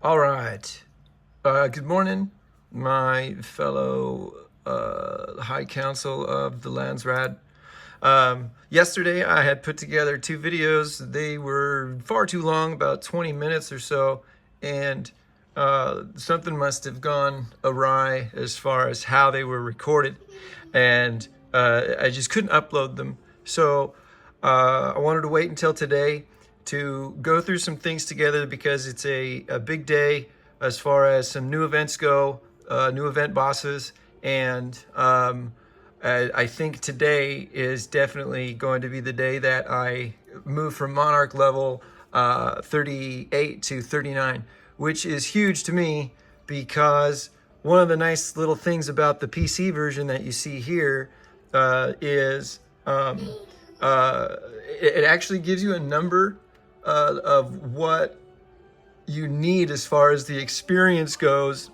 All right. Good morning, my fellow High Council of the Landsrad. Yesterday, I had put together two videos. They were far too long, about 20 minutes or so, and something must have gone awry as far as how they were recorded, and I just couldn't upload them. So I wanted to wait until today to go through some things together because it's a big day as far as some new events go, new event bosses, and I think today is definitely going to be the day that I move from Monarch level 38 to 39, which is huge to me because one of the nice little things about the PC version that you see here is it actually gives you a number of what you need as far as the experience goes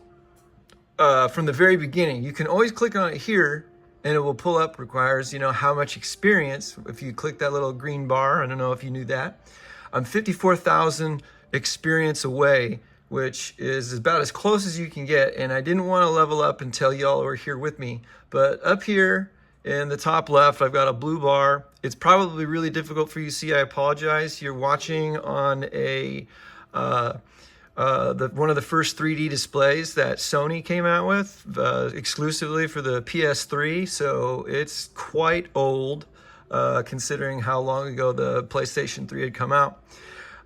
from the very beginning. You can always click on it here and it will pull up, requires, how much experience. If you click that little green bar, I don't know if you knew that. I'm 54,000 experience away, which is about as close as you can get. And I didn't want to level up until y'all were here with me. But up here in the top left, I've got a blue bar. It's probably really difficult for you to see. I apologize. You're watching on a one of the first 3D displays that Sony came out with exclusively for the PS3, so it's quite old considering how long ago the PlayStation 3 had come out.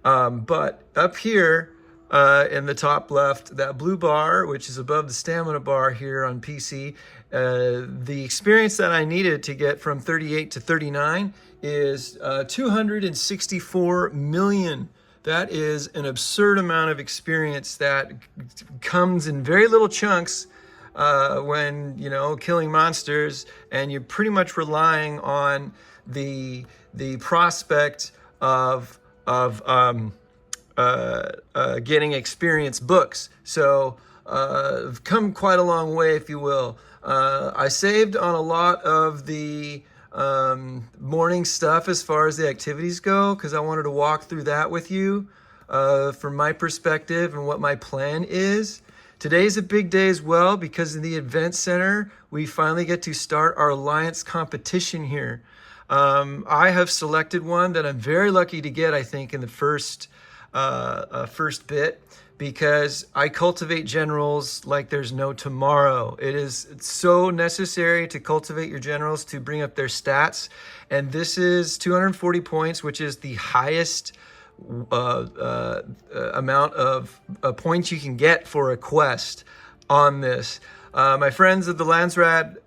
But up here in the top left, that blue bar, which is above the stamina bar here on PC, the experience that I needed to get from 38 to 39 is 264 million. That is an absurd amount of experience that comes in very little chunks when, killing monsters, and you're pretty much relying on the prospect of getting experience books. So I've come quite a long way, if you will. I saved on a lot of the morning stuff as far as the activities go because I wanted to walk through that with you from my perspective and what my plan is. Today's a big day as well because in the event center we finally get to start our alliance competition here. I have selected one that I'm very lucky to get, I think, in the first bit, because I cultivate generals like there's no tomorrow. It's so necessary to cultivate your generals to bring up their stats. And this is 240 points, which is the highest amount of points you can get for a quest on this. My friends of the Landsrad,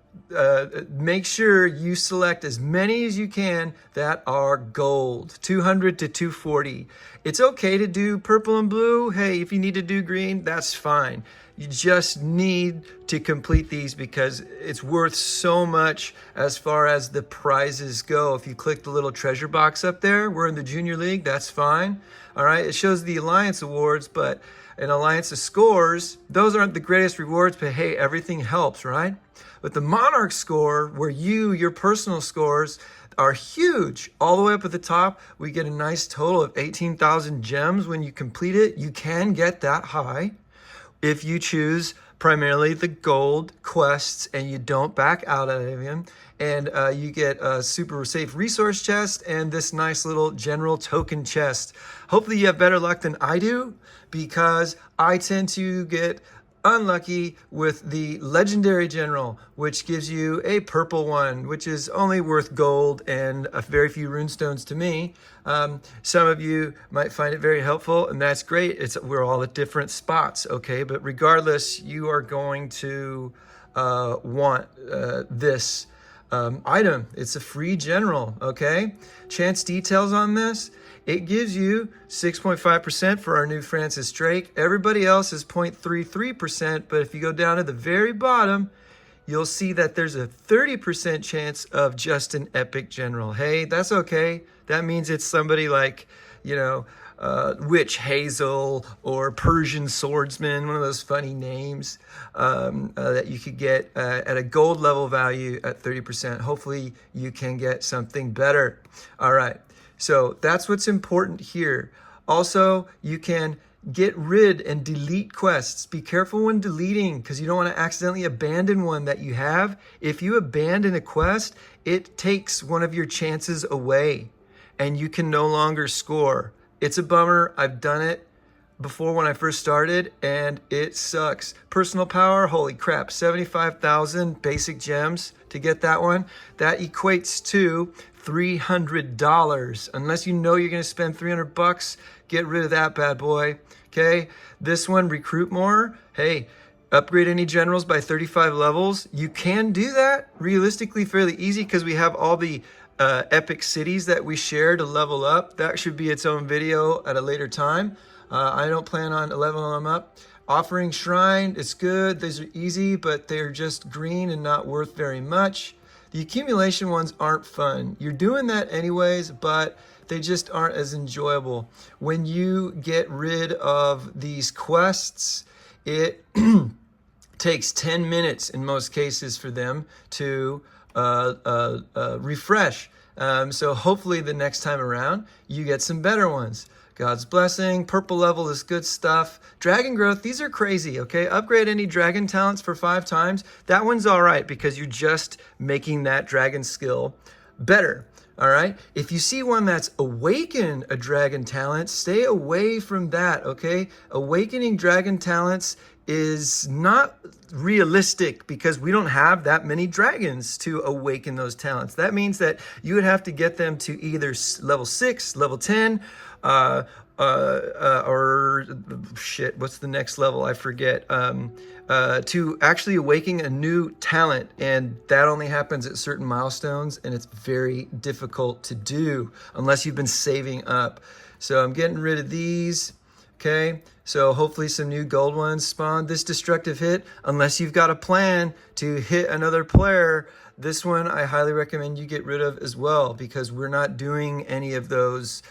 make sure you select as many as you can that are gold, 200 to 240. It's okay to do purple and blue. Hey, if you need to do green, that's fine. You just need to complete these because it's worth so much as far as the prizes go. If you click the little treasure box up there, we're in the Junior League, that's fine. All right, it shows the Alliance Awards, but in Alliance of scores, those aren't the greatest rewards, but hey, everything helps, right? But the Monarch score, where your personal scores are huge. All the way up at the top, we get a nice total of 18,000 gems when you complete it. You can get that high if you choose primarily the gold quests and you don't back out of them. And you get a super safe resource chest and this nice little general token chest. Hopefully you have better luck than I do because I tend to get unlucky with the legendary general, which gives you a purple one, which is only worth gold and a very few runestones to me. Some of you might find it very helpful, and that's great. We're all at different spots, okay? But regardless, you are going to want this item. It's a free general, okay? Chance details on this. It gives you 6.5% for our new Francis Drake. Everybody else is 0.33%, but if you go down to the very bottom, you'll see that there's a 30% chance of just an epic general. Hey, that's okay. That means it's somebody like, Witch Hazel or Persian Swordsman, one of those funny names that you could get at a gold level value at 30%. Hopefully you can get something better. All right. So that's what's important here. Also, you can Get rid and delete quests. Be careful when deleting because you don't want to accidentally abandon one that you have. If you abandon a quest, it takes one of your chances away and you can no longer score. It's a bummer. I've done it before when I first started and it sucks. Personal power, holy crap, 75,000 basic gems to get that one. That equates to $300. Unless you know you're gonna spend 300 bucks, get rid of that bad boy, okay? This one, recruit more. Hey, upgrade any generals by 35 levels. You can do that realistically fairly easy because we have all the epic cities that we share to level up. That should be its own video at a later time. I don't plan on leveling them up. Offering Shrine, it's good. These are easy, but they're just green and not worth very much. The accumulation ones aren't fun. You're doing that anyways, but they just aren't as enjoyable. When you get rid of these quests, it takes 10 minutes in most cases for them to refresh. So hopefully the next time around, you get some better ones. God's Blessing, purple level is good stuff. Dragon growth, these are crazy, okay? Upgrade any dragon talents for 5 times. That one's all right because you're just making that dragon skill better, all right? If you see one that's awaken a dragon talent, stay away from that, okay? Awakening dragon talents is not realistic because we don't have that many dragons to awaken those talents. That means that you would have to get them to either level 6, level 10, or shit, what's the next level? I forget. To actually awaken a new talent, and that only happens at certain milestones, and it's very difficult to do unless you've been saving up. So I'm getting rid of these. Okay, so hopefully some new gold ones spawn. This destructive hit, unless you've got a plan to hit another player, this one I highly recommend you get rid of as well because we're not doing any of those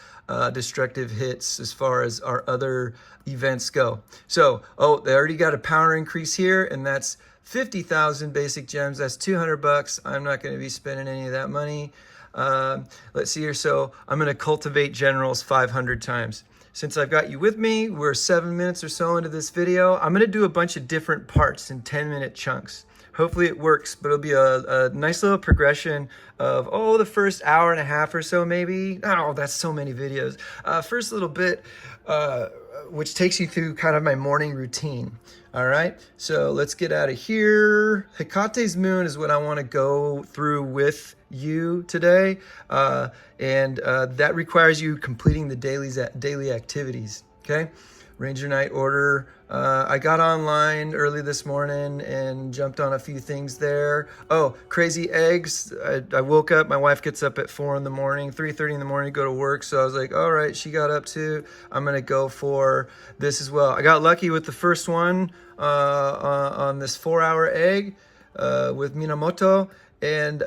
destructive hits as far as our other events go. So, oh, they already got a power increase here, and that's 50,000 basic gems. That's 200 bucks. I'm not going to be spending any of that money. Let's see here. So I'm going to cultivate generals 500 times. Since I've got you with me, we're 7 minutes or so into this video. I'm going to do a bunch of different parts in 10-minute chunks. Hopefully it works, but it'll be a nice little progression of, oh, the first hour and a half or so maybe. Oh, that's so many videos. First little bit, which takes you through kind of my morning routine. All right, so let's get out of here. Hecate's moon is what I want to go through with you today. And that requires you completing the daily activities, okay? Ranger Knight Order. I got online early this morning and jumped on a few things there. Oh, crazy eggs. I woke up, my wife gets up at 4 in the morning, 3:30 in the morning to go to work. So I was like, all right, she got up too. I'm gonna go for this as well. I got lucky with the first one on this 4-hour egg with Minamoto and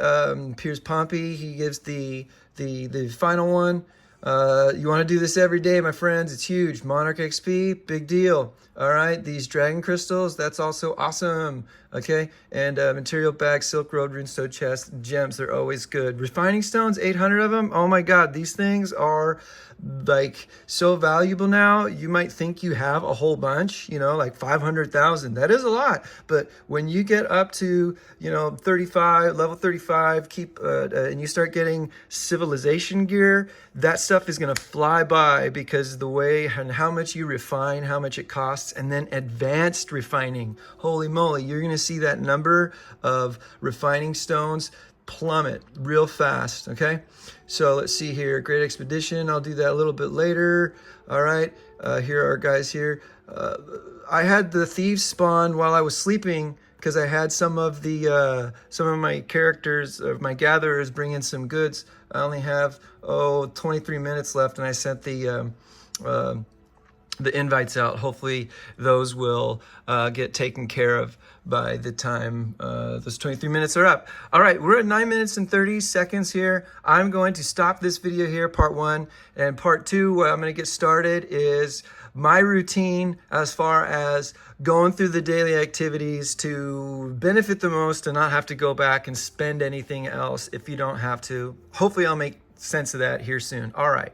Piers Pompey. He gives the final one. You want to do this every day, my friends. It's huge. Monarch XP, big deal. All right, these dragon crystals, that's also awesome. Okay, and material bag, silk road, runestone chest, gems, they're always good. Refining stones, 800 of them. Oh my God, these things are like so valuable now. You might think you have a whole bunch, you know, like 500,000. That is a lot. But when you get up to, you know, 35, level 35, and you start getting civilization gear, that stuff is going to fly by because the way and how much you refine, how much it costs, and then advanced refining. Holy moly, you're going to see that number of refining stones plummet real fast, okay? So let's see here, Great Expedition, I'll do that a little bit later. All right, here are our guys here. I had the thieves spawn while I was sleeping because I had some of my characters, of my gatherers, bring in some goods. I only have 23 minutes left, and I sent the invites out. Hopefully those will get taken care of by the time those 23 minutes are up. All right, we're at 9 minutes and 30 seconds here. I'm going to stop this video here, part 1. And part 2, where I'm going to get started, is my routine as far as going through the daily activities to benefit the most and not have to go back and spend anything else if you don't have to. Hopefully I'll make sense of that here soon. All right.